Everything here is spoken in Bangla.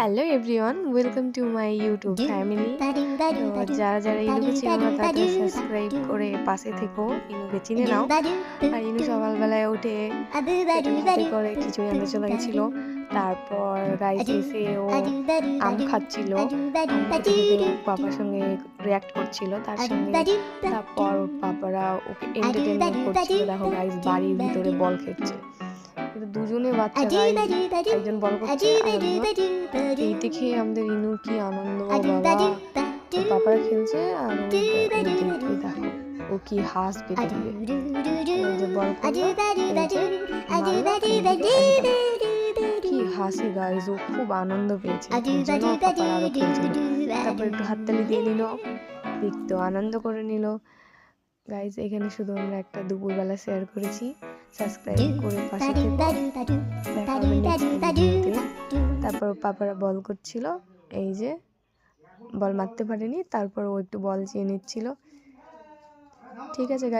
Hello everyone, welcome to my YouTube family. তো যারা যারা ইনুকে চিনো না তাদের সাবস্ক্রাইব করে পাশে থেকো, ইনুকে চিনে নাও। আর ইনু সকালবেলায় উঠে হাতে করে খিচুড়ি আনতে চলে গেছিলো। তারপর গাইজ এসে ও আম খাচ্ছিল, পাপার সঙ্গে রিয়াক্ট করছিল তার সঙ্গে। তারপর পাপারা ওকে এন্টারটেনমেন্ট করছিল। দেখো গাইজ বাড়ির ভিতরে বল খেলছে, দুজনে বাচ্চা, একজন বল করছে এই দেখে আমাদের ইনুর কি আনন্দ বাবা। পাপারা খেলছে আর দেখো ও কি হাসবে, বল কি হাসি গাইজ, ও খুব আনন্দ পেয়েছে। তারপর একটু হাততালি দিয়ে নিল, দেখতো আনন্দ করে নিল। গাইজ এখানে শুধু আমরা একটা দুপুরবেলা শেয়ার করেছি। সাবস্ক্রাইব করে পাশে তারপর পাপারা বল করছিল, এই যে বল মারতে পারেনি, তারপর ও একটু বল চেয়ে নিচ্ছিল। ঠিক আছে গাইজ।